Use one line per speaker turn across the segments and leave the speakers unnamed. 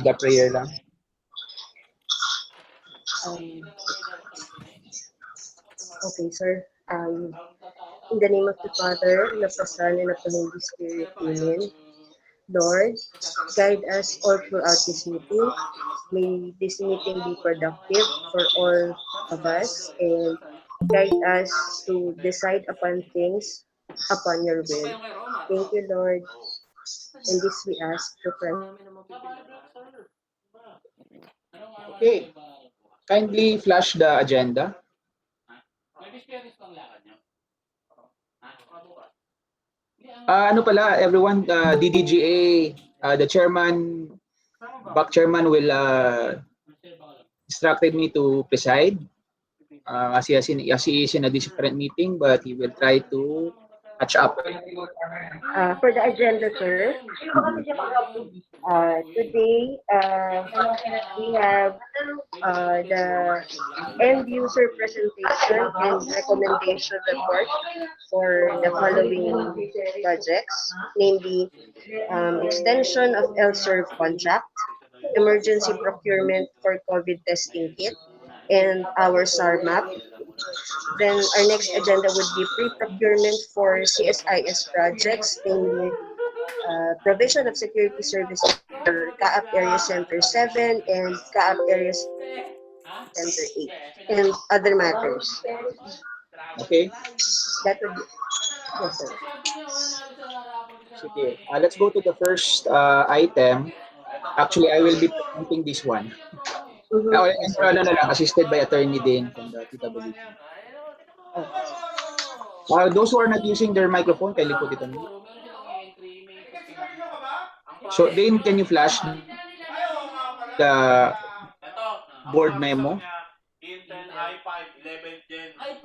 the prayer lang.
Okay, sir. In the name of the Father, and of the Son, and of the Holy Spirit, amen. Lord, guide us all throughout this meeting. May this meeting be productive for all of us and guide us to decide upon things upon your will. Thank you, Lord. And this we ask through Christ.
Okay. Kindly flash the agenda. Ano pala, everyone, DDGA, the chairman, BAC chairman will instructed me to preside. As he is in a different meeting, but he will try to catch up.
For the agenda, sir, today we have the end user presentation and recommendation report for the following projects, namely extension of L-Serve contract, emergency procurement for COVID testing kit, and our SAR map. Then our next agenda would be pre-procurement for CSIS projects, namely provision of security services for CAAP Area Center 7 and CAAP Area Center 8, and other matters.
Okay?
That would be, yes, sir.
Sige. Let's go to the first item. Actually, I will be presenting this one.
Yes, sir.
Ano na lang, assisted by attorney din from the TWG. Those who are not using their microphone, kindly put it on mute. So, Dane, can you flash the board memo?
Intel i5 11th gen. i5?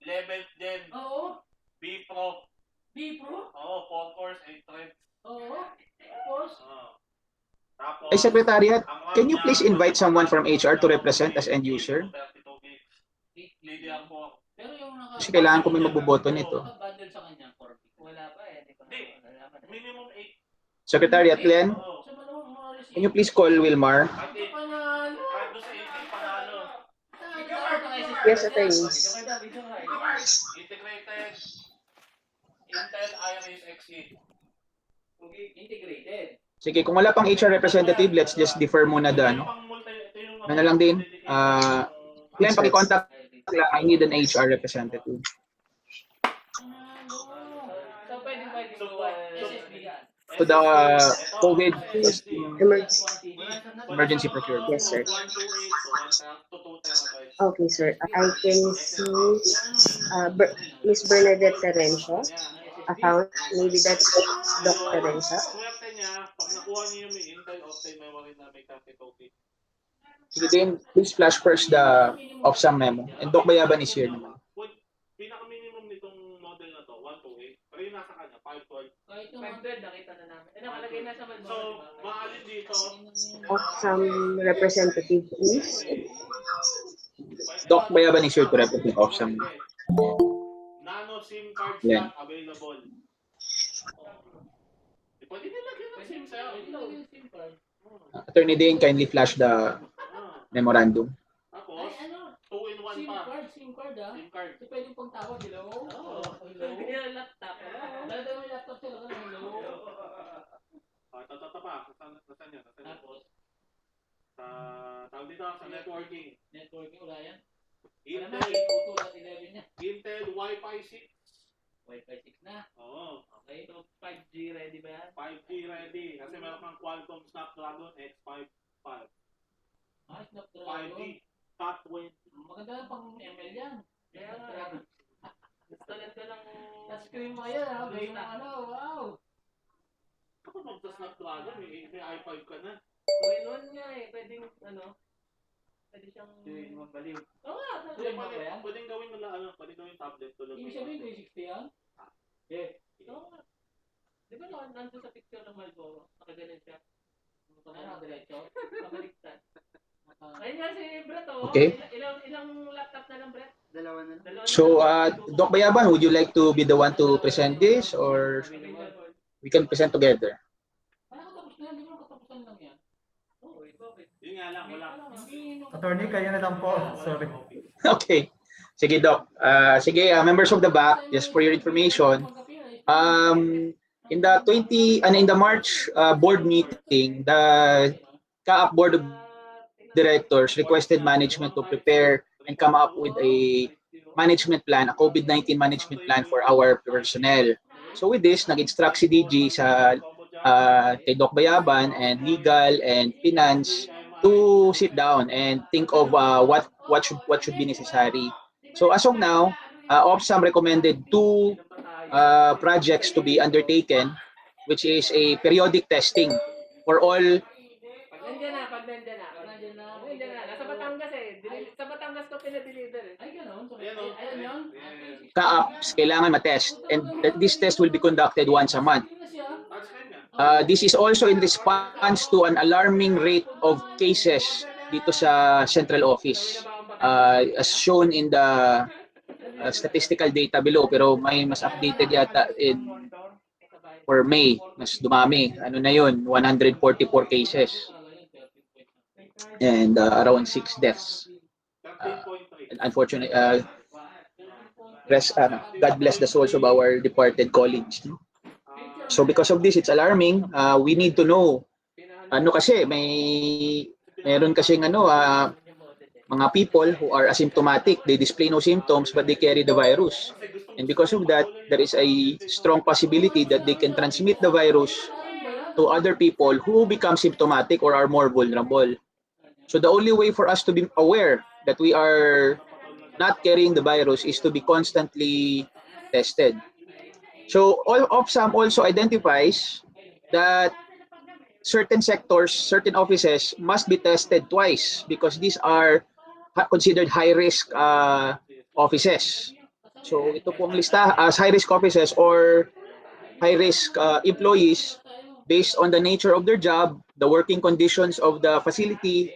11th gen. Oo. B Pro. B Pro? Oo, 4 cores, 8 threads. Oo. Tapos?
Ay, Secretariat, can you please invite someone from HR to represent as end user? Kasi kailangan ko may magboboto nito.
Minimum 8.
Secretariat, Glenn, can you please call Wilmar?
Yes, attorneys.
Integrated Intel Iris Xe. Integrated.
Sige, kung wala pang HR representative, let's just defer muna the ano. Ano na lang din. Glenn, paki-contact lang. I need an HR representative.
So, pwede ba dito SSB yan?
To the COVID emergency procurement.
Yes, sir. Okay, sir. I can see Miss Bernadette Terencio account. Maybe that's Dr. Terencio.
Swerte niya, pag nakuha niyo yung Intel Optane memory na may copy.
Sige din, please flash first the off-sum memo. And Doc Bayaban is here naman.
Pinaka-minimum nitong model na to, 128. Pero yung nasa kanya, 512. Kahit yung 100, nakita na namin. Nakalagay na sa malbon. So, maalin dito.
Off-sum representative, please.
Doc Bayaban is here to represent off-sum.
Nano SIM card
Yeah.
slot available. Pwede nilagyan ng SIM sa'yo. SIM card.
Attorney Dane, kindly flash the memorandum.
Tapos, 2-in-1 pa. SIM card ah. SIM card. So, pwede pang tawag, hello? Oo. Hello? Kaya laptop. Dala mo yung laptop sila. Hello? Tata pa. Nasaan yan? Tapos, tawag dito sa networking. Networking, wala yan? Intel Wi-Fi 6. Wi-Fi 6 na? Oo. Okay, so 5G ready ba yan? 5G ready. Kasi meron kang Qualcomm Snapdragon X55. Snapdragon? 5G. Top 20. Maganda na pang ML yan. Kaya nga. Installed ka ng touchscreen mo yan, ha? May ano, wow. Ako magsa-Snapdragon, may i5 ka na. All-in-one nga eh. Pwedeng, pwede siyang... Hindi magbaliw. Oo nga. Pwedeng gawin nila, pwedeng gawin tablet. Ibig sabihin 360 yan? Yeah. Oo nga. Di ba nandun sa picture ng Malboro? Nakagalit siya. Nakadiretso? Nakaliktad. Ayun nga si Brett, oh.
Okay.
Ilang laptop na lang, Brett? Dalawa na lang.
So, Doc Bayaban, would you like to be the one to present this or we can present together?
Parang katapos na yan. Di ba katapusan lang yan? Yun nga lang, wala.
Attorney, kayo na lang po. Sorry.
Okay. Sige, Doc. Sige, members of the BAC, just for your information, in the March board meeting, the CAAP Board of Directors requested management to prepare and come up with a management plan, a COVID-19 management plan for our personnel. So with this, nag-instruct si DG sa kay Doc Bayaban and legal and finance to sit down and think of what should be necessary. So as of now, OPSAM recommended two projects to be undertaken, which is a periodic testing for all
Pag nandiyan na. Nasa Batangas eh. Sa Batangas ko pinadeliver eh. Ay, gano'n? Ayun yun?
CAAPs kailangan matest, and this test will be conducted once a month. This is also in response to an alarming rate of cases dito sa central office, as shown in the statistical data below, pero may mas updated yata in for May, mas dumami. Ano na yun? 144 cases and around 6 deaths. Unfortunately, God bless the souls of our departed colleagues. No? So because of this, it's alarming. We need to know. Ano kasi, meron kasing mga people who are asymptomatic. They display no symptoms but they carry the virus. And because of that, there is a strong possibility that they can transmit the virus to other people who become symptomatic or are more vulnerable. So the only way for us to be aware that we are not carrying the virus is to be constantly tested. So OPSAM also identifies that certain sectors, certain offices must be tested twice because these are considered high-risk offices. So ito pong lista as high-risk offices or high-risk employees based on the nature of their job, the working conditions of the facility,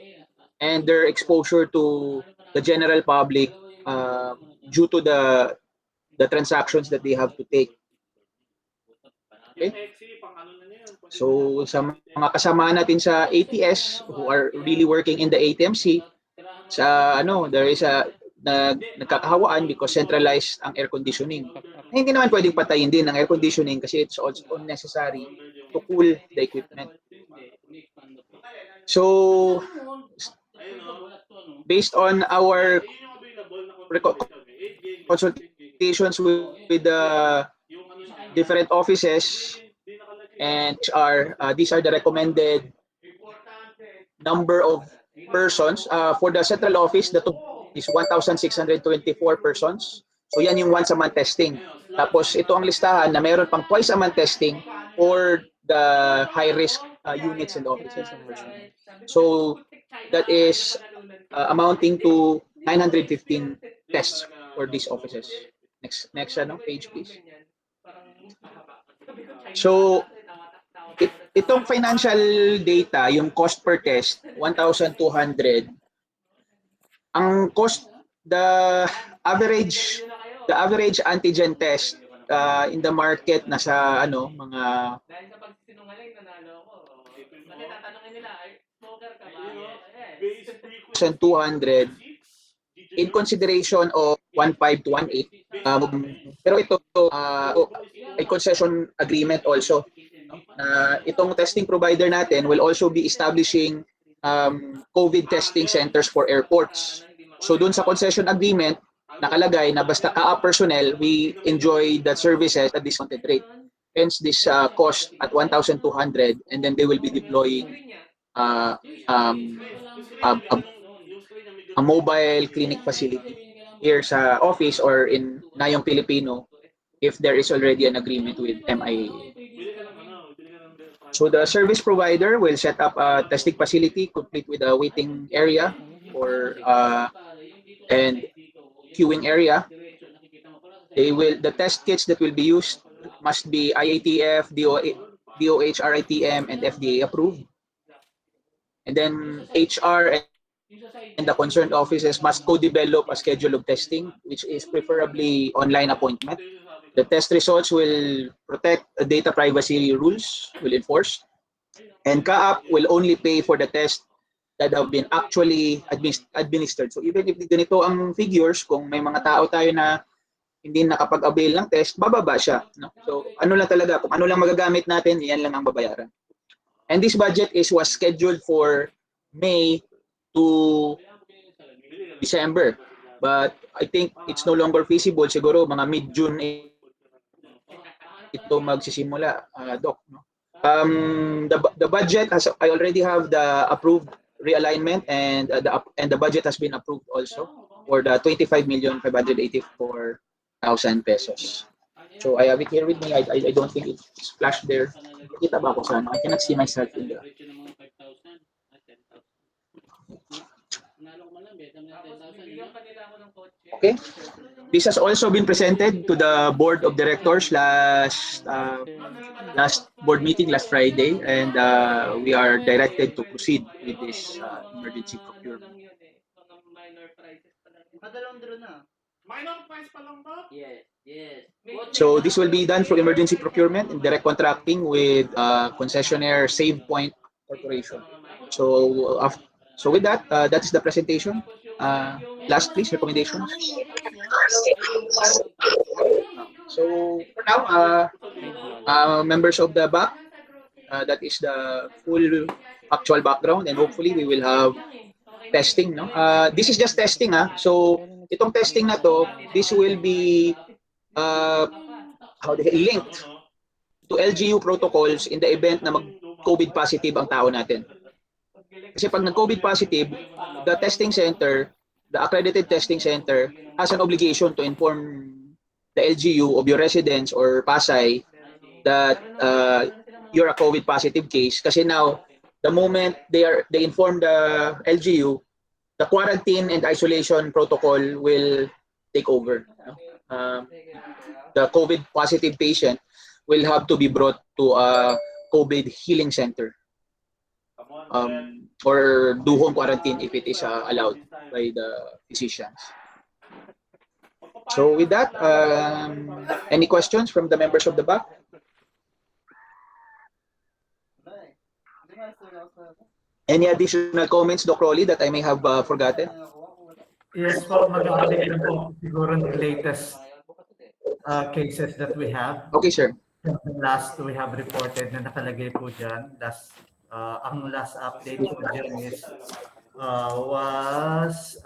and their exposure to the general public due to the transactions that they have to take. Okay? So sa mga kasama natin sa ATS who are really working in the ATMC, there is nagkakahawaan because centralized ang air conditioning. Hindi naman pwedeng patayin din ang air conditioning kasi it's also unnecessary to cool the equipment. So based on our consultations with the different offices and these are the recommended number of persons. For the central office, the total is 1,624 persons. So yan yung once a month testing. Tapos ito ang listahan na mayroon pang twice a month testing for the high risk units and offices and personnel. So that is amounting to 915 tests for these offices. Next page please. So itong financial data, yung cost per test, 1,200. Ang cost, the average antigen test in the market nasa mga
Dahil sa pagsinungaling nanalo ako. Kasi tatanungin nila, smoker ka ba? Yes.
200 in consideration of 1.5 to 1.8. Pero ito a concession agreement also. Itong testing provider natin will also be establishing COVID testing centers for airports. So dun sa concession agreement, nakalagay na basta CAAP personnel, we enjoy the services at discounted rate. Hence this cost at 1,200 and then they will be deploying a mobile clinic facility here sa office or in Nayong Filipino if there is already an agreement with MIA. So the service provider will set up a testing facility complete with a waiting area or and queuing area. The test kits that will be used must be IATF, DOH, RITM, and FDA approved. And then HR and the concerned offices must co-develop a schedule of testing, which is preferably online appointment. The test results will protect data privacy rules, will enforce. And CAAP will only pay for the test that have been actually administered. So even if ganito ang figures, kung may mga tao tayo na hindi nakapag-avail ng test, bababa siya. No? So ano lang talaga, kung ano lang magagamit natin, yan lang ang babayaran. And this budget was scheduled for May to December. But I think it's no longer feasible. Siguro mga mid-June ito magsisimula, Doc. No? The budget has, I already have the approved realignment, and the budget has been approved also for the 25,584,000 pesos. So I have it here with me. I don't think it's flashed there. Kita ba ako sa ano? I cannot see myself in the... Okay. This has also been presented to the board of directors last board meeting last Friday, and we are directed to proceed with this emergency procurement.
Minor price pa lang ba?
Yes.
So this will be done through emergency procurement and direct contracting with concessionaire Save Point Corporation. So so with that, that is the presentation. Last, please, recommendations. So for now, members of the BAC, that is the full actual background, and hopefully we will have testing. No, this is just testing. So itong testing na to, this will be linked to LGU protocols in the event na mag-COVID positive ang tao natin. Kasi pag nag-COVID positive, the testing center, the accredited testing center, has an obligation to inform the LGU of your residence or Pasay that you're a COVID positive case. Kasi now, the moment they inform the LGU, the quarantine and isolation protocol will take over. The COVID positive patient will have to be brought to a COVID healing center, or do home quarantine if it is allowed by the physicians. So with that, any questions from the members of the BAC? Any additional comments, Doc Rolly, that I may have forgotten?
Yes po, mag-update na po siguro ng latest cases that we have.
Okay, sir.
Last we have reported na nakalagay po dyan. Ang last update po dyan is was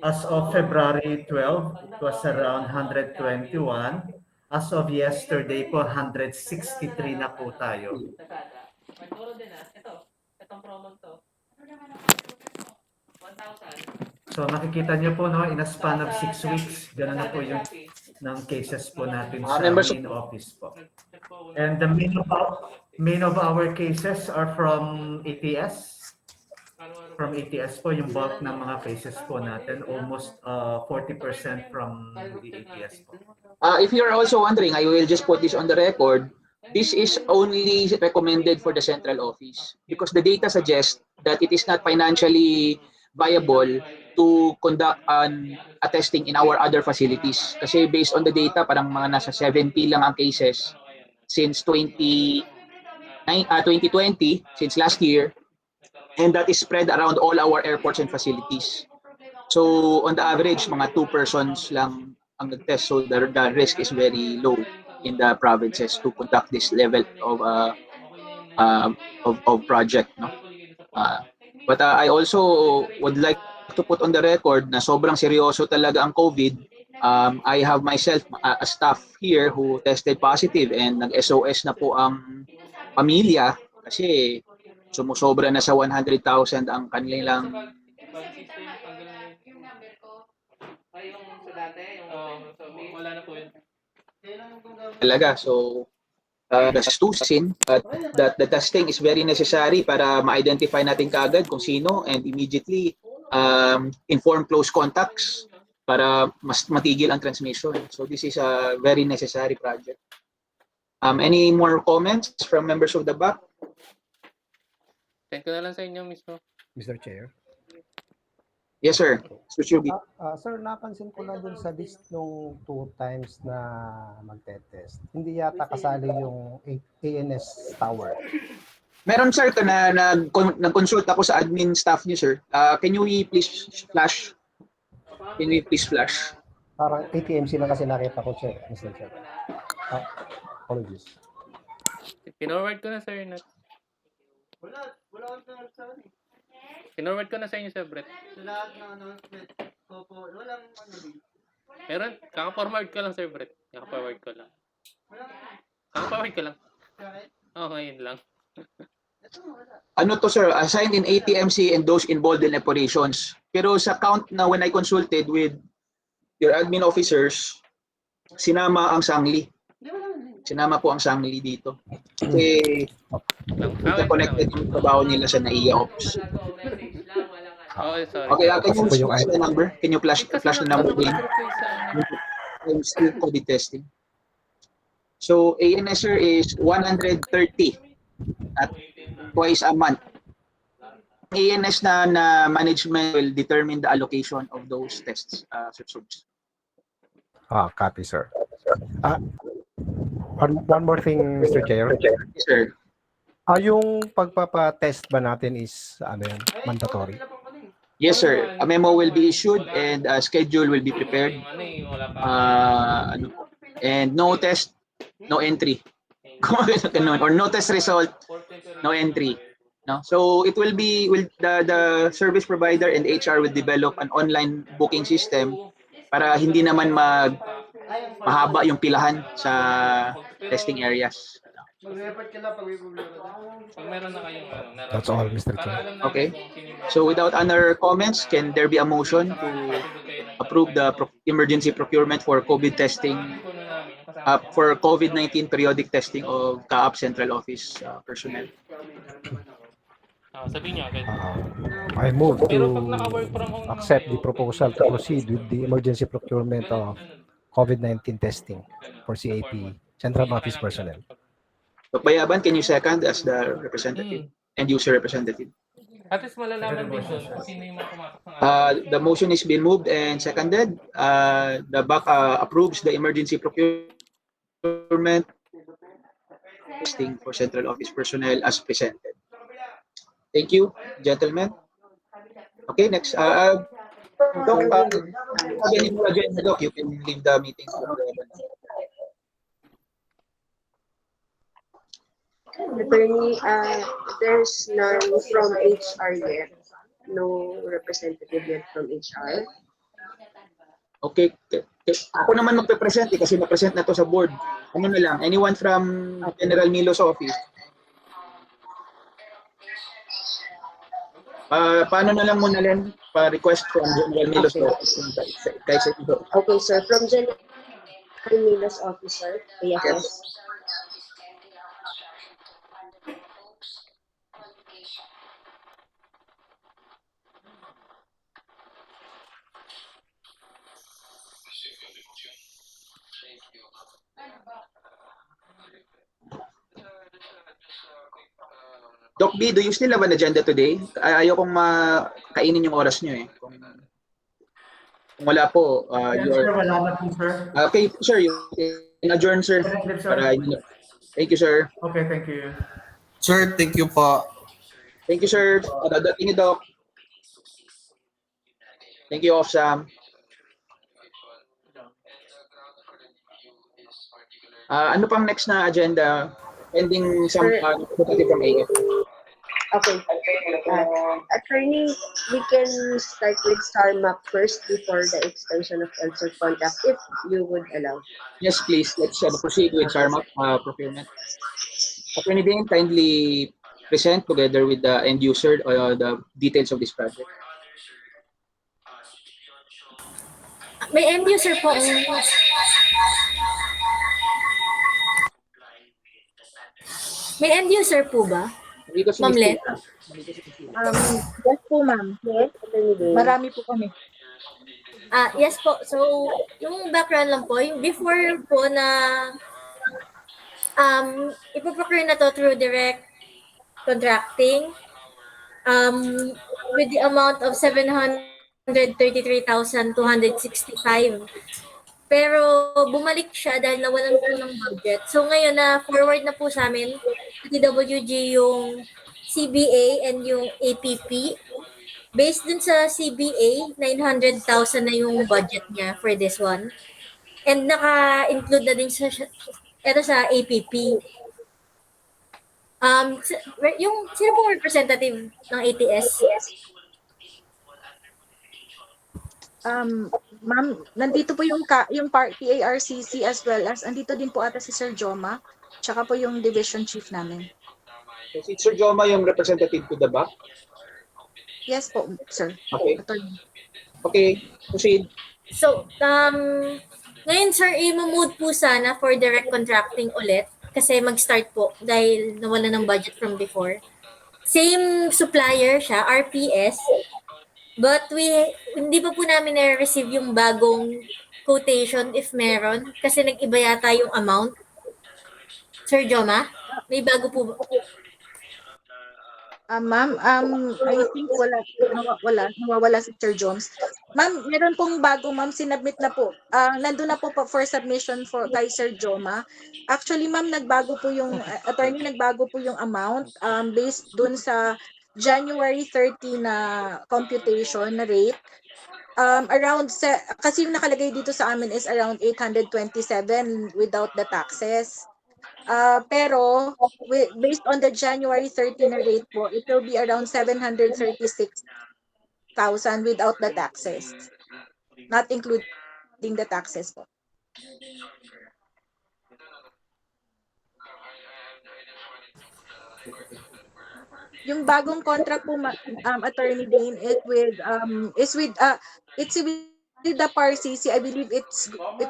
as of February 12, it was around 121. As of yesterday po, 163 na po tayo. So makikita niyo po, no, in a span of 6 weeks, gano'n na po yung ng cases po natin sa main office po. And the main of our cases are from ATS. From ATS po, yung bulk ng mga cases po natin, almost 40% from the ATS po.
If you're also wondering, I will just put this on the record. This is only recommended for the central office because the data suggests that it is not financially viable to conduct a testing in our other facilities. Kasi based on the data, parang mga nasa 70 lang ang cases since 2020, since last year, and that is spread around all our airports and facilities. So on the average, mga 2 persons lang ang nag-test. So the risk is very low in the provinces to conduct this level of project. No? But I also would like to put on the record na sobrang seryoso talaga ang COVID. I have myself a staff here who tested positive, and nag-SOS na po ang pamilya kasi sumusobra na sa 100,000 ang kanilang
wala na po yun.
talaga. So gastusin, that the testing is very necessary para ma-identify natin kaagad kung sino, and immediately inform close contacts para mas matigil ang transmission. So this is a very necessary project. Any more comments from members of the BAC?
Send ko na lang sa inyo mismo.
Mr. Chair.
Yes, sir.
Sir, napansin ko na dun sa list nung 2 times na magte-test. Hindi yata kasali yung ANS Tower.
Meron sir na nag-consult ako sa admin staff niyo sir. Can you please flash? Can you please flash?
Parang ATMC lang kasi nakita ko, sir. Mr. Chair. Apologies.
Pinorward ko na sir. Pinorward ko na sa inyo sir, Brett. Meron, kaka-forward ko lang sir, Brett. Kaka-forward ko lang. Kaka-forward ko lang. Ngayon lang.
Ano to sir, assigned in ATMC and those involved in operations. Pero sa count na when I consulted with your admin officers, sinama ang Sangli. Sinama po ang Sangli dito. Kasi interconnected yung trabaho nila sa NAIA office.
Sorry.
Okay, can you flash the number? Can you flash the number again? I'm still COVID testing. So ANS sir is 130 at twice a month. ANS na management will determine the allocation of those tests, Sir Subs.
Copy, sir. One more thing, Mr. Chair.
Yes, sir.
Yung pagpapa-test ba natin is mandatory?
Yes, sir. A memo will be issued and a schedule will be prepared. And no test, no entry. Or no test result, no entry. No? So it will be the service provider and HR will develop an online booking system para hindi naman mahaba yung pilahan sa testing areas.
That's all, Mr. Chair.
Okay. So without other comments, can there be a motion to approve the emergency procurement for COVID testing, for COVID-19 periodic testing of CAAP Central Office personnel?
Sabihin niyo agad.
I move to accept the proposal to proceed with the emergency procurement of COVID-19 testing for CAP Central Office personnel.
Bayaban, can you second as the representative and user representative?
At least malalaman din doon kung sino yung mga pumasok ng
The motion is being moved and seconded. The BAC approves the emergency procurement testing for Central Office personnel as presented. Thank you, gentlemen. Okay, next. Doc, you can leave the meeting.
Attorney, there's none from HR yet. No representative yet from HR.
Okay. Ako naman magpe-present kasi na-present na to sa board. Ano na lang, anyone from General Milo's office? Paano na lang muna Len? Pa-request from General Milo's office.
Okay, sir. From General Milo's office, sir. Yes.
Doc B, do you still have an agenda today? Ayaw kong makainin yung oras nyo eh. Kung wala po,
Sir, wala na po, sir.
Okay, sir, you can adjourn, sir. Thank you, sir.
Okay, thank you.
Sir, thank you po.
Thank you, sir. Thank you, Doc. Thank you, Ofsam. Ano pang next na agenda? Pending some from AF.
Okay. Attorney, we can start with StarMap first before the extension of LSER contact, if you would allow.
Yes, please. Let's proceed with StarMap procurement. Attorney Dane, kindly present together with the end user the details of this project.
May end user po. May end user po ba? Ma'am Len?
Yes po, ma'am.
Yes, Attorney Dane.
Marami po kami.
Yes po. So, yung background lang po, yung before po na ipoprocure na to through direct contracting with the amount of 733,265. Pero bumalik siya dahil nawalan po ng budget. So ngayon na forward na po sa amin sa TWG yung CBA and yung APP. Based dun sa CBA, 900,000 na yung budget niya for this one. And naka-include na din ito sa APP. Yung sino pong representative ng ATS?
Ma'am, nandito po yung PARCC as well as andito din po ata si Sir Joma, tsaka po yung division chief namin.
So, si Sir Joma yung representative to the back?
Yes po, sir.
Okay.
Attorney.
Okay, proceed.
So, ngayon sir, i-mode po sana for direct contracting ulit kasi mag-start po dahil nawala ng budget from before. Same supplier siya, RPS, but hindi pa po namin na-receive yung bagong quotation if meron kasi nag-iba yata yung amount. Sir Joma, may bago po ba?
Ma'am, I think nawawala si Sir Jones. Ma'am, meron pong bago, ma'am, sinubmit na po. Nandun na po for submission kay Sir Joma. Actually, ma'am, nagbago po yung amount based dun sa January 30 na computation na rate. Kasi yung nakalagay dito sa amin is around 827 without the taxes. Pero based on the January 30 na rate po, it will be around 736,000 without the taxes. Not including the taxes po. Yung bagong contract po, Attorney Dane, it's with the PARCC. I believe it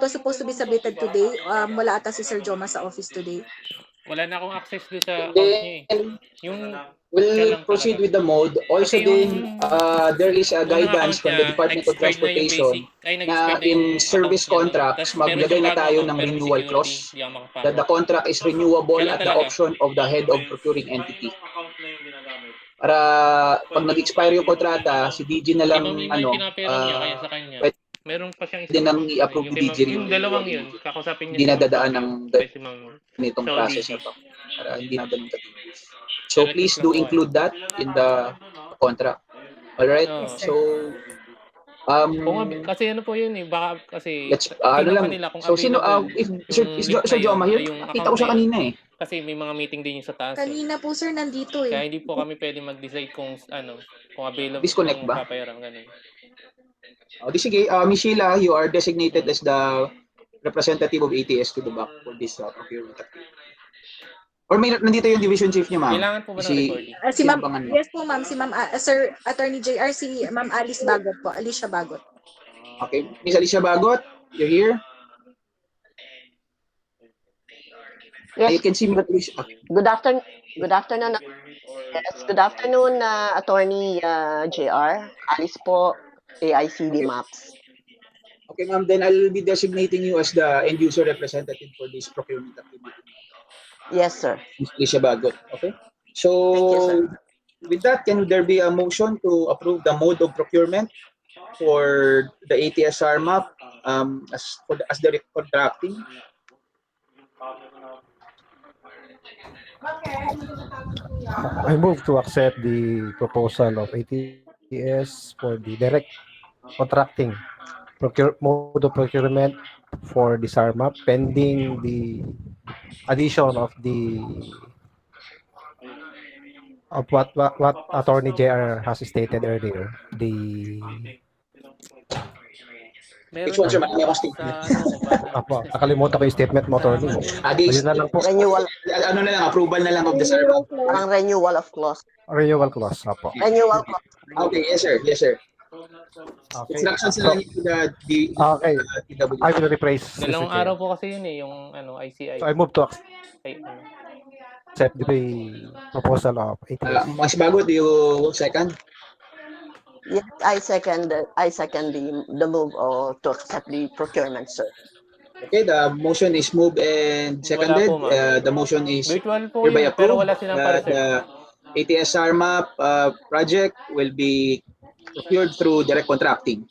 was supposed to be submitted today. Wala ata si Sir Joma sa office today.
Wala na akong access doon sa account niya eh.
We'll proceed with the mode. Also din, there is a guidance from the Department of Transportation na in service contracts, maglagay na tayo ng renewal clause that the contract is renewable at the option of the head of procuring entity. Para pag nag-expire yung kontrata, si DG na lang
meron pa siyang
pwede nang i-approve ni DG
yung dalawang yun, kakusapin niya.
Hindi na dadaan ng ganitong
Sa
process
DG.
na to. Para hindi na ganun katipis. So please do include that in the contract. Alright?
Oo.
So,
Kasi ano po yun eh, baka kasi
let's, ano lang.
nila kung
So, sino, if Sir Joma here, nakita ko siya kanina eh.
Kasi may mga meeting din yung sa taas eh.
Kanina po, sir, nandito
Kaya
eh.
hindi po kami pwede mag-decide kung available,
Disconnect
kung
ba?
papayaran, ganun.
Di sige, Miss Sheila, you are designated as the representative of ATS to the back for this procurement activity. Or nandito yung division chief niya, ma'am?
Kailangan po ba ng recording?
Si ma'am, yes po, ma'am. Si ma'am, Sir Attorney JR, si ma'am Alicia Bagot.
Okay. Miss Alicia Bagot, you're here?
Yes.
You can see me. Okay.
Good afternoon. Yes, good afternoon, Attorney JR. Alice po, AICD Maps.
Okay, ma'am. Then I'll be designating you as the end user representative for this procurement activity.
Yes, sir.
Miss Alicia Bagot. Okay. So,
Thank you, sir.
with that, can there be a motion to approve the mode of procurement for the ATSR map as the contracting?
I move to accept the proposal of ATS for the direct contracting mode of procurement for the SAR map pending the addition of what Attorney JR has stated earlier.
Meron
Which one, sir?
din
May akong
sa
statement.
Apo, nakalimutan ko yung statement mo, Attorney. Ayun na lang po.
Renewal,
Ano na lang, approval na lang of the SAR map.
parang renewal of clause.
Renewal clause, apo.
Renewal clause.
Okay, yes, sir. Yes, sir.
Okay.
Instructions na lang to the
Okay.
TW.
I will rephrase. Mr.
Dalawang
Chair.
araw po kasi yun eh, yung ICI.
So I move to
Ay,
accept the proposal of ATS.
Mas Bagot, do you second?
Yes, I second the move to accept the procurement, sir.
Okay, the motion is moved and seconded.
Wala po, ma'am.
The motion is
virtual po
hereby
yun, pero
approved.
wala silang para sir.
The ATSR map project will be procured through direct contracting.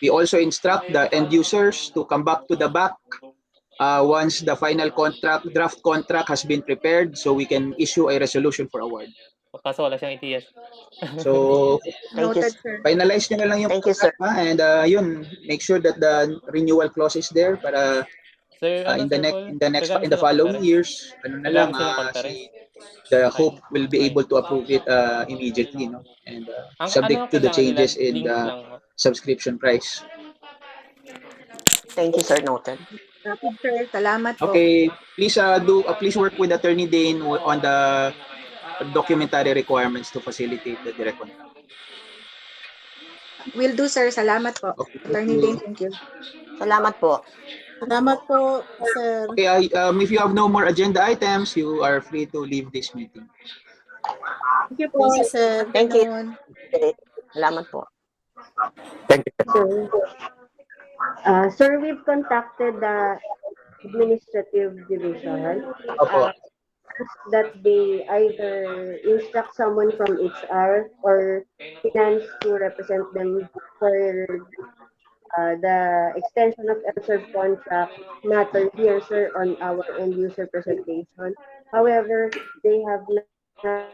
We also instruct the end users to come back to the back once the final draft contract has been prepared so we can issue a resolution for award.
Kaso wala siyang ETS.
So,
Thank you.
Noted, sir.
finalize nyo na lang yung
Thank you, sir.
contract, and yun, make sure that the renewal clause is there para
Sir, ano,
in the
Sir
next
Paul?
in the following years, ano na lang,
Gagamit silang conference?
the Hope
Fine.
will be
Fine.
able to approve it immediately, no? And
Ang
subject to the
kailangan nila,
changes in
link
the
lang.
subscription price.
Thank you, sir. Noted.
Rapid, sir. Salamat po.
Okay, please work with Attorney Dane on the documentary requirements to facilitate the direct contract.
Will do, sir. Salamat po.
Okay,
Attorney Dane, thank you.
Salamat po.
Salamat po, sir.
Okay, if you have no more agenda items, you are free to leave this meeting.
Thank you po.
Thank you, sir.
Good
Thank you.
afternoon.
Salamat po.
Sir, we've contacted the administrative division.
Opo.
That they either instruct someone from HR or finance to represent them for the extension of LSERV contract matter here, sir, on our end user presentation. However, they have not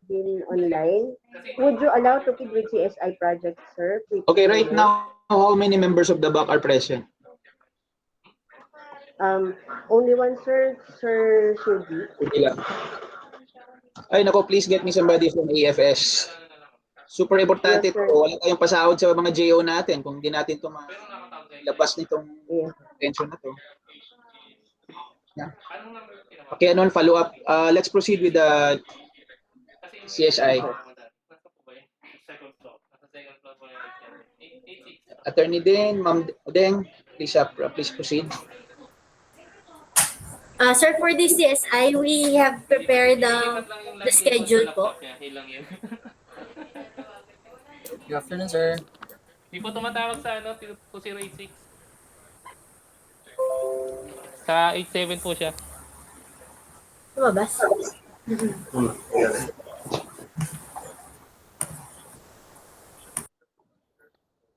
been online. Would you allow to proceed with CSI projects, sir? Please
Okay, right
promote.
now, how many members of the BAC are present?
Only one, sir, Sir Shuji.
Hindi lang. Ay, nako, please get me somebody from AFS. Super importante
Yes, sir.
to. Wala tayong pasahod sa mga JO natin kung hindi natin ito labas nitong
Yes.
pension na to. Yeah. Okay, ano, follow up. Let's proceed with the CSI. Attorney Deng, Ma'am Deng, please proceed.
Sir, for this CSI, we have prepared the schedule po.
Good afternoon, sir.
Di po tumatawag sa 2086. Sa 87 po siya.
Lumabas.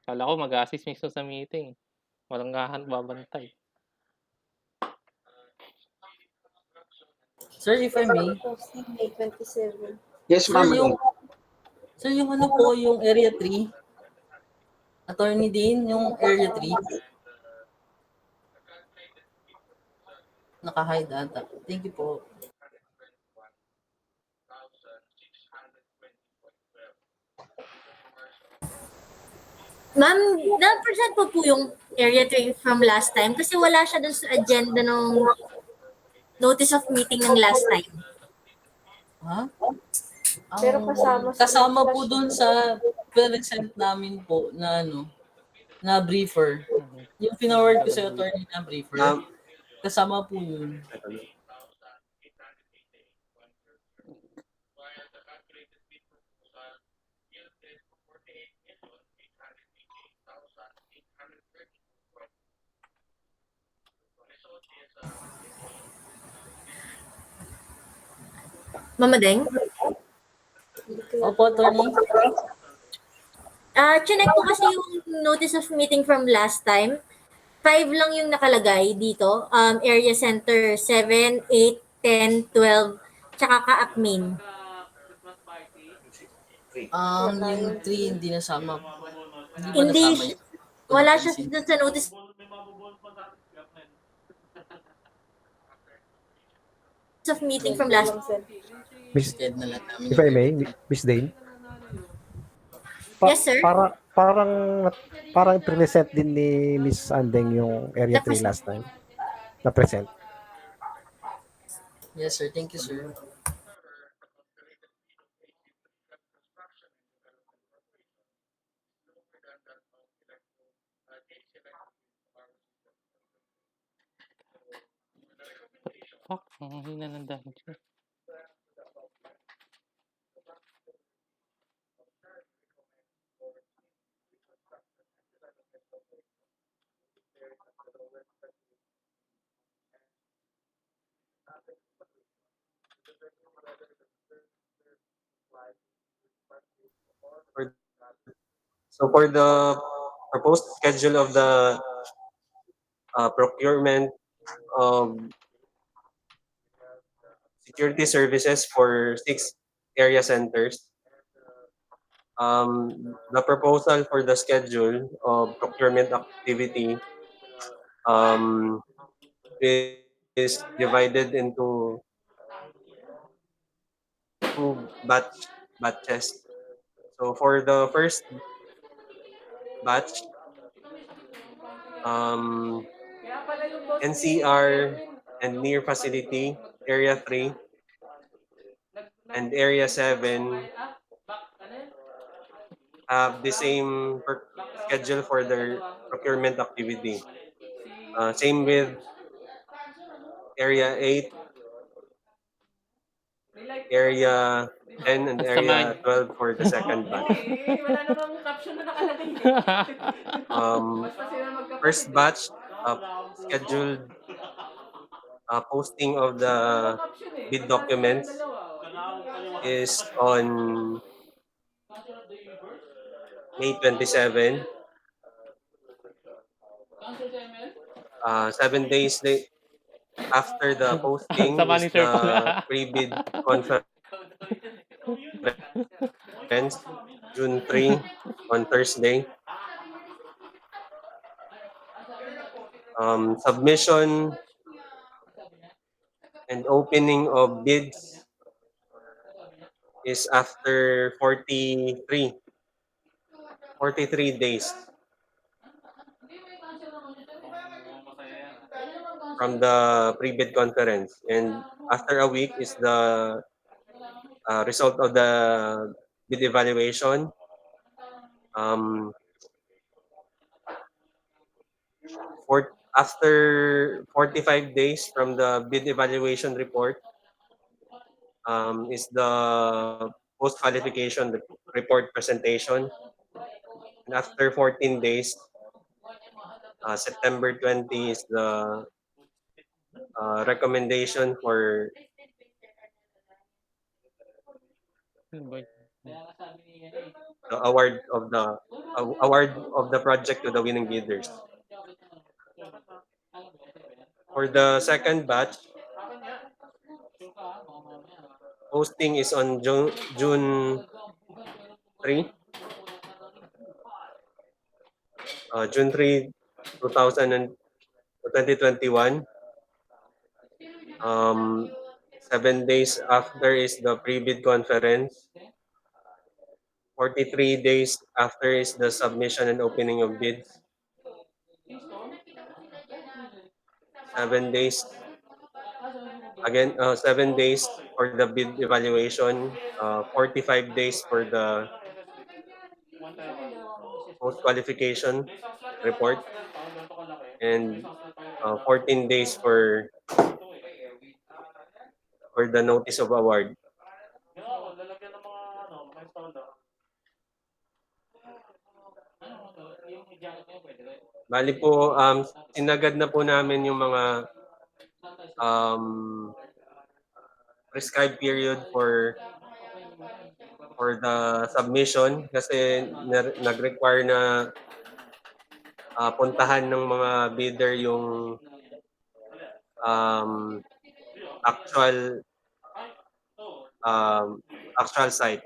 Kala ko mag-assist mismo sa meeting. Walang babantay.
Sir, if I may.
May 27.
Yes,
Sir,
ma'am.
yung ano po, yung Area 3. Attorney Dean, yung Area 3. Naka-hide ata. Thank you po.
Ma'am, na-present po yung Area 3 from last time kasi wala siya dun sa agenda ng notice of meeting ng last time.
Ha?
Pero
kasama po dun sa present namin po na na briefer. Yung pinaward ko sa attorney na briefer. Kasama po yun.
Mama Deng?
Opo, attorney.
Chinek ko kasi yung notice of meeting from last time. 5 lang yung nakalagay dito. Area Center 7, 8, 10, 12, tsaka CAAP main.
Yung 3 hindi nasama.
Hindi,
nasama yun.
wala siya dun sa notice of meeting from last time.
If I may, Miss Dane.
Yes, sir.
Parang present din ni Miss Andeng yung Area 3 last time. Na-present.
Yes, sir. Thank you, sir.
Fuck, ang hina ng dahil siya.
So for the proposed schedule of the procurement of security services for 6 area centers, the proposal for the schedule of procurement activity is divided into 2 batches. So for the first batch, NCR and near facility, area 3 and area 7 have the same schedule for their procurement activity. Same with area 8, area 10, and
Ang
area
samahan.
12 for the second batch.
Wala namang caption na nakalagay.
First batch scheduled posting of the bid documents is on May 27. 7 days after the posting
Sama
is
ni Sir
the
pala.
pre-bid conference, June 3 on Thursday. Submission and opening of bids is after 43 days from the pre-bid conference, and after a week is the result of the bid evaluation. After 45 days from the bid evaluation report is the post-qualification report presentation. And after 14 days, September 20 is the recommendation for the award of the project to the winning bidders. For the second batch, posting is on June 3. June 3, 2021. 7 days after is the pre-bid conference. 43 days after is the submission and opening of bids. 7 days. Again, 7 days for the bid evaluation. 45 days for the post-qualification report. And 14 days for the notice of award. Bali po, sinagad na po namin yung mga prescribed period for the submission kasi nag-require na puntahan ng mga bidder yung actual site.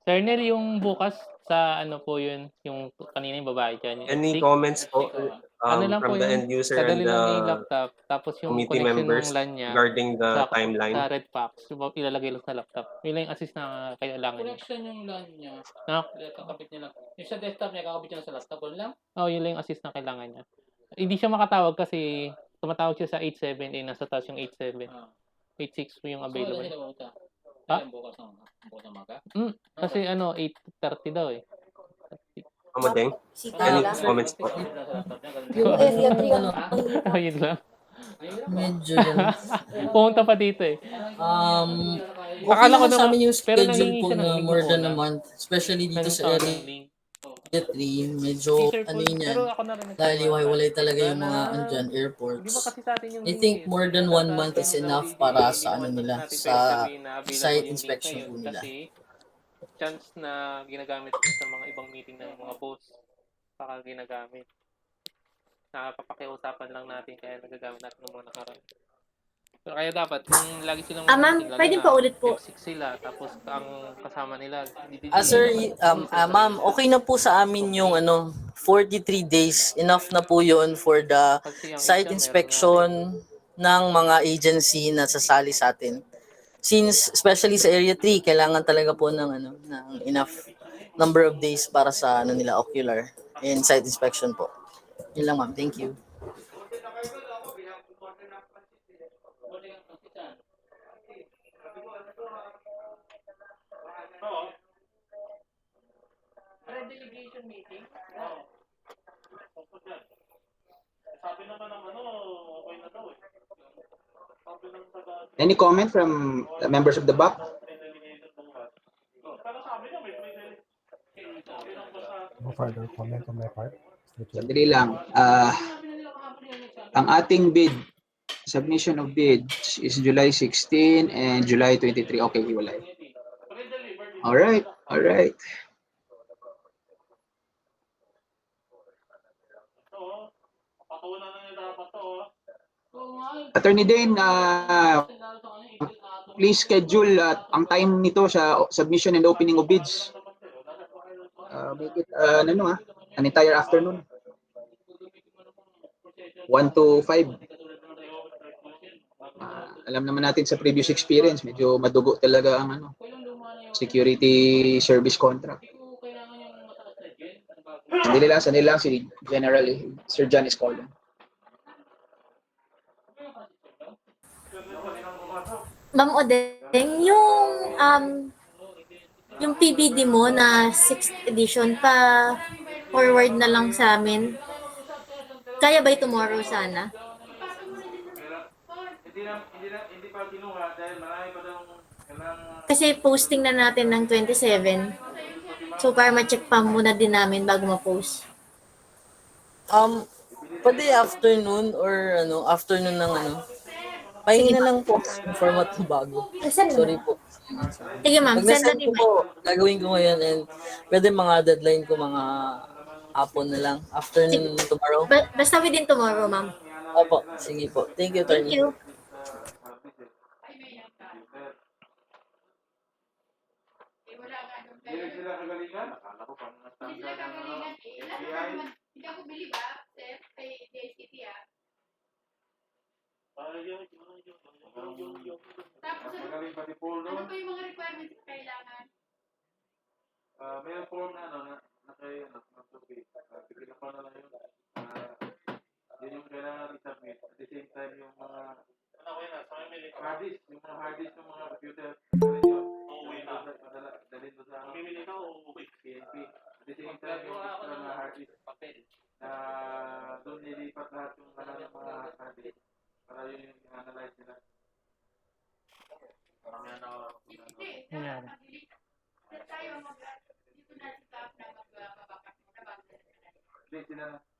Sir Nel, yung bukas sa ano po yun, yung kanina yung babae dyan. Yung
Any
ethics,
comments po
ano lang po
from the
yun,
end user and
dadali
the
lang niya yung laptop, tapos yung
committee
connection
members
ng LAN niya
regarding the
sa
timeline?
Red Box, ilalagay lang sa laptop. Yun lang yung assist na kailangan niya.
Connection yung LAN niya. Kakabit niya lang. Yung sa desktop niya, kakabit niya lang sa laptop. Yun lang?
Yun lang yung assist na kailangan niya. Hindi siya makatawag kasi tumatawag siya sa 87, nasa taas yung 87. 86 po yung available. Ha?
Bukas ng maga?
Kasi 8:30 daw eh.
Amadeng?
Sita
Any
lang.
comments po?
Yung
F3 ang
Yun lang.
medyo yan.
Pumunta pa dito eh.
Okay
Akala ko
naman sa
naman-
amin yung
pero
schedule
nangingi
po
siya ng
na
link
more
po
than
na.
a month. Especially dito sa
Nag-install
area
ng link.
Jet 3, medyo
Teacher
ano
po,
yun yan,
pero ako na rin
dahil
nagtiwala.
hiwa-hiwalay talaga
Diba
yung
na,
mga andyan,
di
airports.
ba kasi sa atin yung
I think
DNS,
more than 1 month is
tataas yung
enough
DPA,
para
hindi
sa ano
naman
nila,
natin
sa
pwede sabihin na available
site
yung link
inspection
ngayon
po nila.
kasi chance na ginagamit din sa mga ibang meeting ng mga boss, baka ginagamit. Napapakiusapan lang natin kaya nagagamit natin ng mga nakaraan. Pero kaya dapat, kung lagi silang
Ma'am,
meeting, lalo
pwede
na
pa ulit po.
F6 sila, tapos ang kasama nila, DDG,
Sir,
dapat
ma'am, okay na po sa amin yung 43 days. Enough na po yun for the
kasi ang
site
exam, meron na rin.
inspection ng mga agency na sasali sa atin. Since, especially sa Area 3, kailangan talaga po ng, ng enough number of days para sa nila, ocular and site inspection po. Yun lang, ma'am. Thank you.
Pre-delegation meeting? Oo. Sabi naman ng okay na daw eh. Sabi ng
Any comment from the members of the BAC?
pero sabi niya may
No further comment on my part.
Sandali lang. Ang ating bid, submission of bids is July 16 and July 23. Okay, hiwalay. Alright, alright.
patunan na niya dapat to.
Attorney Dane, please schedule ang time nito sa submission and opening of bids. Make it an entire afternoon. 1 to 5. Alam naman natin sa previous experience, medyo madugo talaga ang security service contract. Sandali lang si General Sir John is calling.
Ma'am Odeng, yung PBD mo na 6th edition pa forward na lang sa amin. Kaya ba tomorrow sana?
Hindi pa kinuha dahil marami pa daw
Kasi posting na natin ng 27. So para ma-check pa muna din namin bago ma-post.
Pwede afternoon or afternoon ng Pahingi na lang po yung format na bago. Sorry po.
Sige ma'am,
Pag
send na
na-send
ni
ko po, gagawin ko ngayon and pwede mga deadline ko mga hapon na lang. Afternoon tomorrow.
Basta within tomorrow, ma'am.
Opo, sige po. Thank you,
Thank
attorney.
you.
Hindi sila kagalingan. Akala ko pang standard ng FBI.
Hindi ako believe Sir, kay DSCT Tapos,
Magaling pa ni Paul
ano
doon.
pa yung mga requirements na kailangan?
May form na kay mag-submit. Bigyan pa na lang yun. Yun yung kailangan i-submit. At the same time, yung mga hard disk, yung mga hard disk ng mga computer. Dalhin mo sa PNP. At the same time, yung extra na hard disk. Doon nilipat lahat yung mga hard disk. Para yun yung i-analyze nila. Hindi,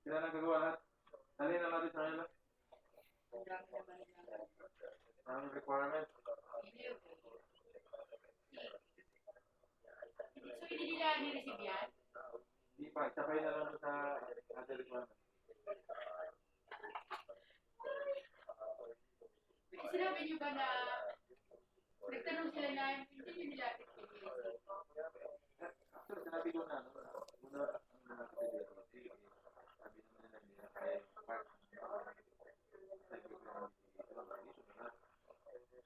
sila na gagawa lahat. Dali na natin sa kanila. Ang requirement.
So, hindi nila ni-receive yan?
Hindi pa, sakay na lang sa other requirement.
Sinabi niyo ba na nagtanong sila na hindi nyo nila
Actually, sinabi ko na, sabi naman nila nila kaya yung part.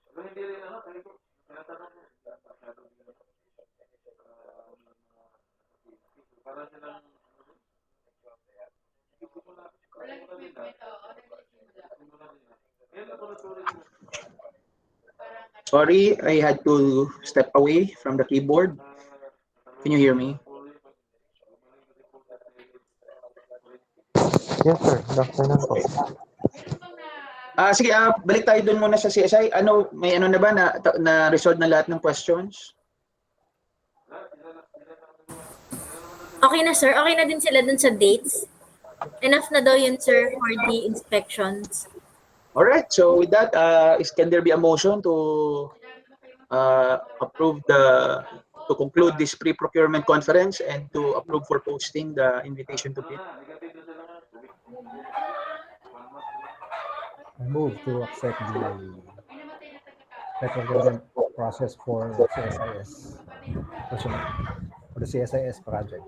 Pero hindi rin sabi ko, tinatanong ko, para silang
walang equipment
Sorry, I had to step away from the keyboard. Can you hear me?
Yes, sir. Good afternoon po.
Sige, balik tayo dun muna sa CSI. May na ba na resolve na lahat ng questions?
Okay na, sir. Okay na din sila dun sa dates. Enough na daw yun, sir, for the inspections.
All right. So with that, can there be a motion to approve to conclude this pre-procurement conference and to approve for posting the invitation to bid?
I move to accept the procurement process for CSIS personnel, for the CSIS project.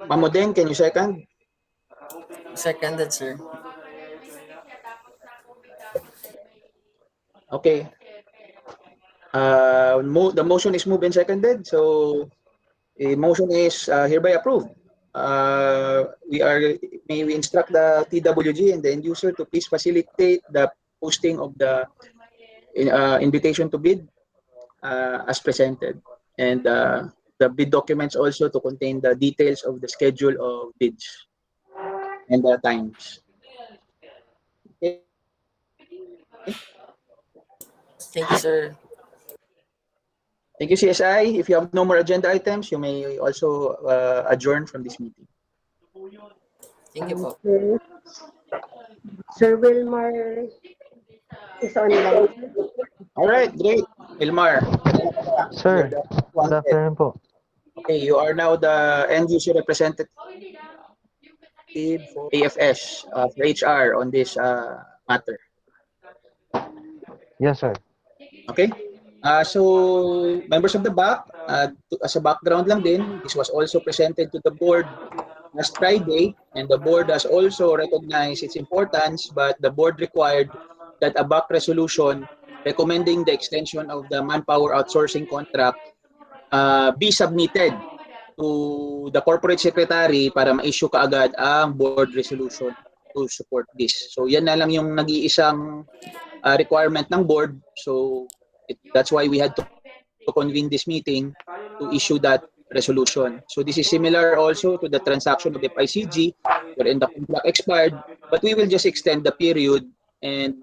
Mamodeng, can you second?
Seconded, sir.
Okay. The motion is moved and seconded. So the motion is hereby approved. May we instruct the TWG and the end user to please facilitate the posting of the invitation to bid as presented, and the bid documents also to contain the details of the schedule of bids and the times. Okay.
Thank you, sir.
Thank you, CSI. If you have no more agenda items, you may also adjourn from this meeting.
Thank you po.
Sir Wilmar is online.
All right, great. Wilmar.
Sir, good afternoon po.
Okay, you are now the end user representative for AFS, for HR on this matter.
Yes, sir.
Okay? So, members of the BAC, as a background lang din, this was also presented to the board last Friday, and the board has also recognized its importance, but the board required that a BAC resolution recommending the extension of the manpower outsourcing contract be submitted to the corporate secretary para ma-issue kaagad ang board resolution to support this. So yan na lang yung nag-iisang requirement ng board. So that's why we had to convene this meeting to issue that resolution. So this is similar also to the transaction of the FICG wherein the contract expired, but we will just extend the period and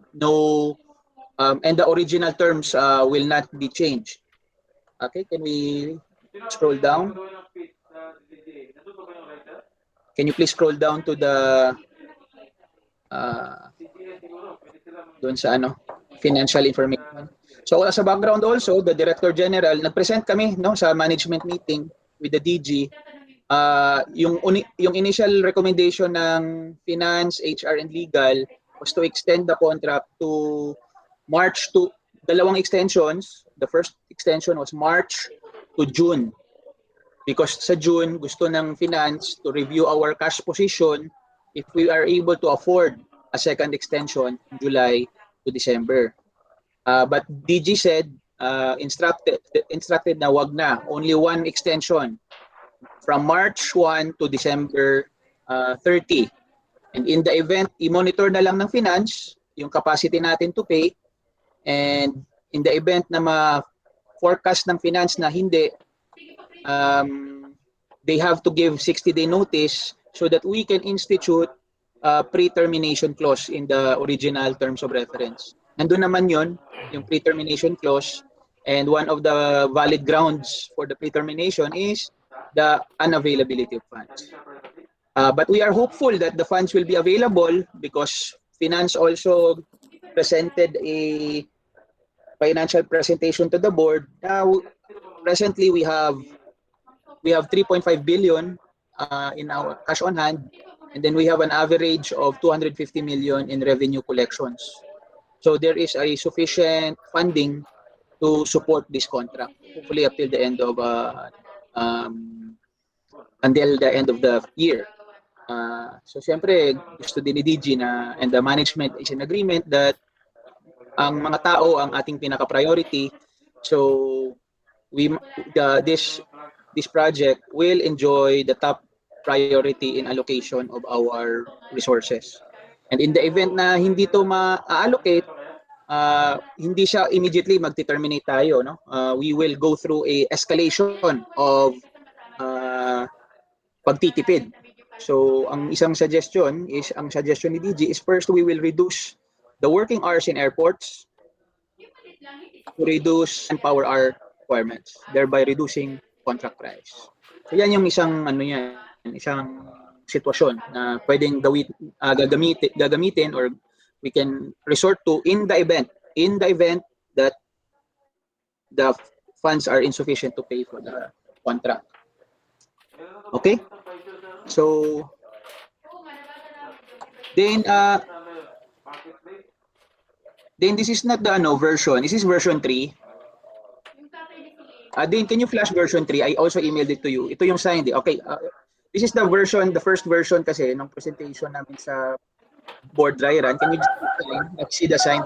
and the original terms will not be changed. Okay, can we scroll down? Can you please scroll down to the doon sa financial information. So as a background also, the Director General, nag-present kami sa management meeting with the DG. Yung initial recommendation ng Finance, HR, and Legal was to extend the contract to March to dalawang extensions. The first extension was March to June. Because sa June, gusto ng Finance to review our cash position if we are able to afford a second extension in July to December. But DG said, instructed na wag na, only one extension from March 1 to December 30. And in the event, i-monitor na lang ng Finance yung capacity natin to pay, and in the event na ma-forecast ng Finance na hindi, they have to give 60-day notice so that we can institute a pre-termination clause in the original terms of reference. Nandun naman yon, yung pre-termination clause, and one of the valid grounds for the pre-termination is the unavailability of funds. But we are hopeful that the funds will be available because Finance also presented a financial presentation to the board. Now, presently we have 3.5 billion in our cash on hand, and then we have an average of 250 million in revenue collections. So there is a sufficient funding to support this contract, hopefully up till the end of until the end of the year. So siyempre gusto din ni DG na, and the management is in agreement that ang mga tao ang ating pinaka-priority. So this project will enjoy the top priority in allocation of our resources. And in the event na hindi to ma-allocate, hindi siya immediately magte-terminate tayo, no? We will go through a escalation of pagtitipid. So ang isang suggestion ni DG is, first we will reduce the working hours in airports to reduce manpower hour requirements, thereby reducing contract price. So yan yung isang isang sitwasyon na pwedeng gagamitin or we can resort to in the event that the funds are insufficient to pay for the contract. Okay? So then this is not the version. This is version 3. Then can you flash version 3? I also emailed it to you. Ito yung signed. Okay. This is the first version kasi ng presentation namin sa board dry run. Can you just see the signed?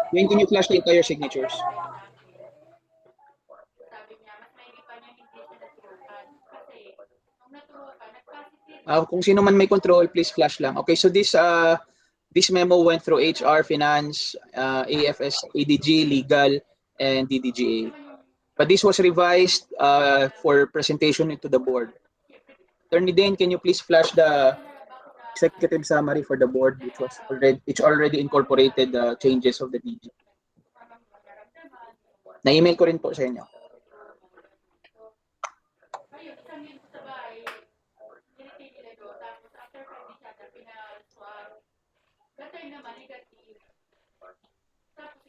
Then can you flash the entire signatures? Kung sino man may control, please flash lang. Okay, so this memo went through HR, Finance, AFS, ADG, Legal, and DDGA. But this was revised for presentation into the board. Attorney Dane, can you please flash the executive summary for the board, which already incorporated the changes of the DG? Na-email ko rin po sa inyo.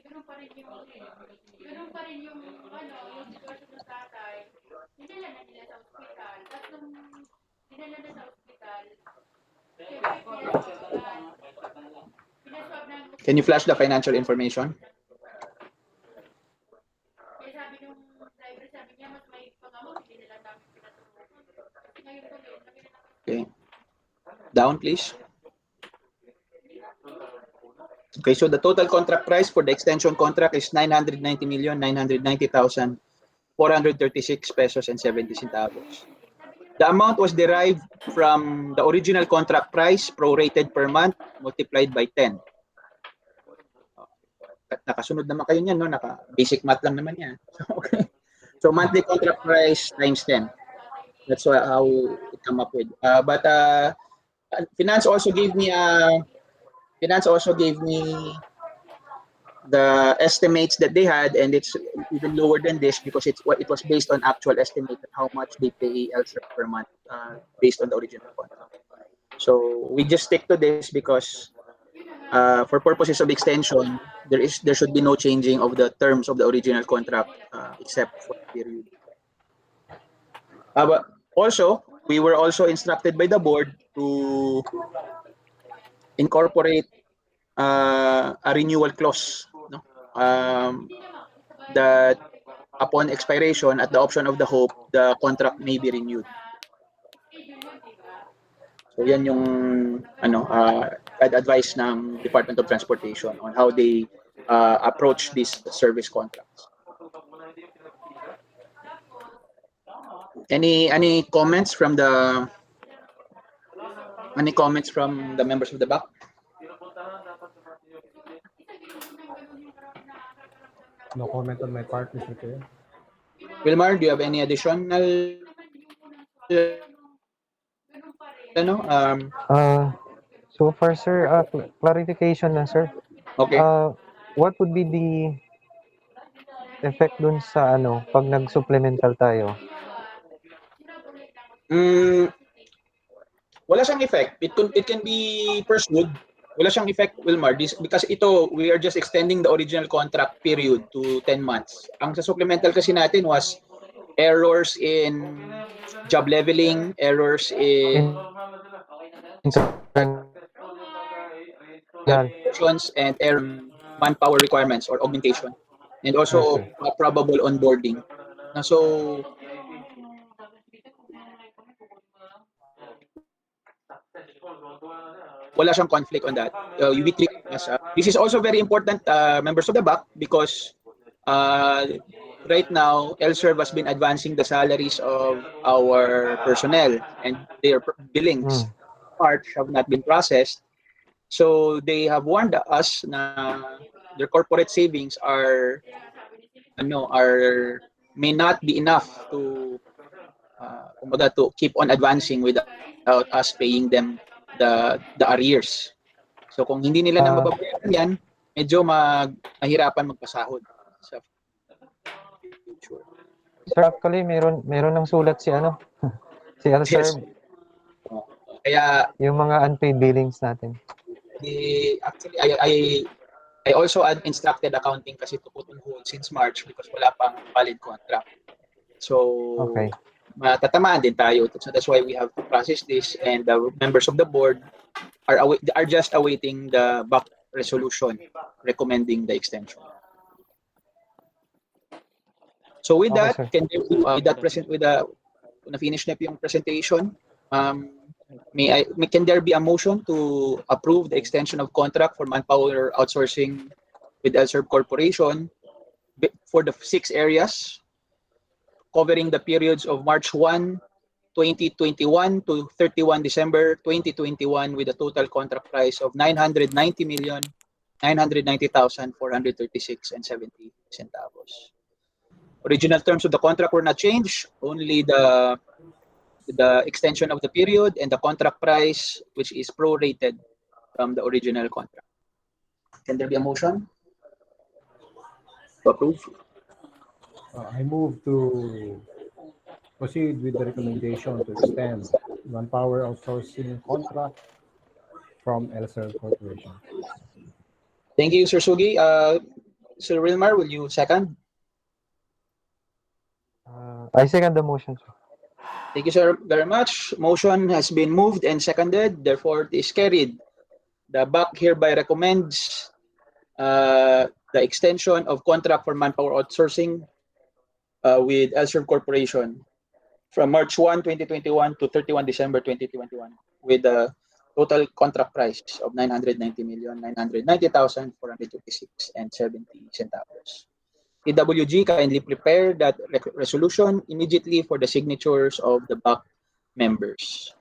Ganun pa rin yung sitwasyon ng tatay, dinala na nila sa ospital. Tapos nung dinala na sa ospital,
Can you flash the financial information?
kaya sabi nung driver, sabi niya, mas may pangamot, hindi nila namin pinatulungan. Kasi ngayon ko
Okay. Down, please. Okay, so the total contract price for the extension contract is 990,990,436 pesos and 70 centavos. The amount was derived from the original contract price prorated per month multiplied by 10. Nakasunod naman kayo niyan, no? Basic math lang naman yan. Okay. So monthly contract price times 10. That's how it come up with. But Finance also gave me the estimates that they had, and it's even lower than this because it was based on actual estimate of how much they pay Elser per month based on the original contract. So we just stick to this because for purposes of extension, there should be no changing of the terms of the original contract except for the period. But also, we were also instructed by the board to incorporate a renewal clause, no? That upon expiration at the option of the hope, the contract may be renewed. So yan yung advice ng Department of Transportation on how they approach these service contracts. Any comments from the members of the BAC?
No comment on my part, Mr. Chair.
Wilmar, do you have any additional
So far, sir, clarification na, sir.
Okay.
What would be the effect dun sa pag nag-supplemental tayo?
Wala siyang effect. It can be pursued. Wala siyang effect, Wilmar, because we are just extending the original contract period to 10 months. Ang sa supplemental kasi natin was errors in job leveling, errors in and manpower requirements or augmentation, and also probable onboarding. So wala siyang conflict on that. We treat this is also very important, members of the BAC, because right now LSERV has been advancing the salaries of our personnel, and their billings parts have not been processed. So they have warned us na their corporate savings may not be enough to to keep on advancing without us paying them the arrears. So kung hindi nila na mababayaran yan, medyo mahirapan magpasahod sa future.
Sir, actually, meron ng sulat si si
Yes.
Elserv,
Kaya
yung mga unpaid billings natin.
actually I also instructed accounting kasi to put on hold since March because wala pang valid contract. So
Okay.
matatamaan din tayo. So that's why we have to process this, and the members of the board are just awaiting the BAC resolution recommending the extension. So with
Okay,
that,
sir.
na-finish na po yung presentation. Can there be a motion to approve the extension of contract for manpower outsourcing with LSERB Corporation for the 6 areas covering the periods of March 1, 2021 to 31 December 2021 with a total contract price of 990,990,436 and 70 centavos. Original terms of the contract were not changed, only the extension of the period and the contract price, which is prorated from the original contract. Can there be a motion to approve?
I move to proceed with the recommendation to extend manpower outsourcing contract from LSR Corporation.
Thank you, Sir Sugi. Sir Wilmar, will you second?
I second the motion, sir.
Thank you, sir, very much. Motion has been moved and seconded. Therefore, it is carried. The BAC hereby recommends the extension of contract for manpower outsourcing with LSERB Corporation from March 1, 2021 to 31 December 2021 with a total contract price of 990,990,426 and 70 centavos. PWG kindly prepare that resolution immediately for the signatures of the BAC members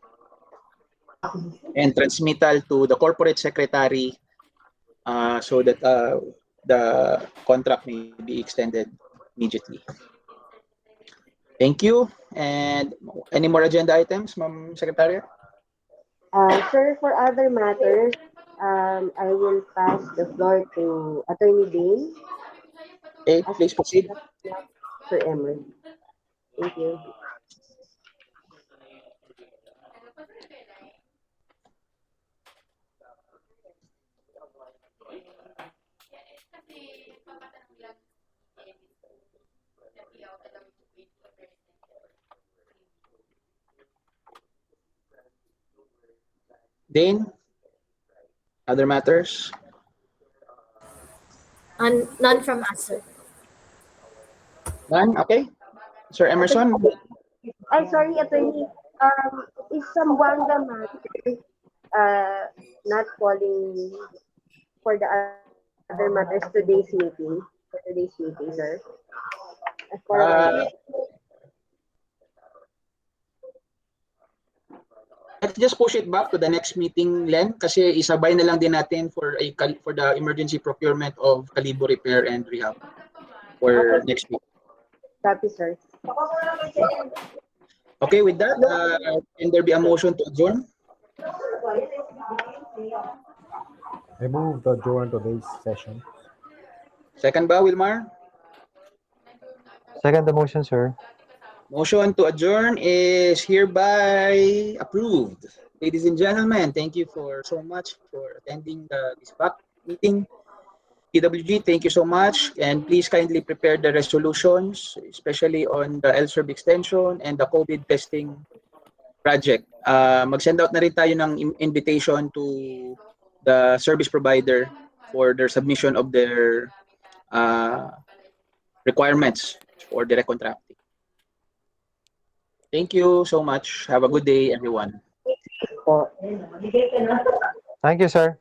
and transmittal to the corporate secretary so that the contract may be extended immediately. Thank you. And any more agenda items, Ma'am Secretary?
Sir, for other matters, I will pass the floor to Attorney Dane.
Okay, please proceed.
Sir Emery. Thank you.
Dane, other matters?
None from us, sir.
None? Okay. Sir Emerson?
Sorry, Attorney. Is Sambuanga matter not calling for the other matters today's meeting? For today's meeting, sir?
Let's just push it back to the next meeting, Len, kasi isabay na lang din natin for the emergency procurement of Kalibo repair and rehab for next week.
Copy, sir.
Okay, with that, can there be a motion to adjourn?
I move to adjourn today's session.
Second ba, Wilmar?
Second the motion, sir.
Motion to adjourn is hereby approved. Ladies and gentlemen, thank you so much for attending this BAC meeting. PWG, thank you so much. And please kindly prepare the resolutions, especially on the LSERB extension and the COVID testing project. Mag-send out na rin tayo ng invitation to the service provider for their submission of their requirements for the recontracting. Thank you so much. Have a good day, everyone.
Thank you, sir.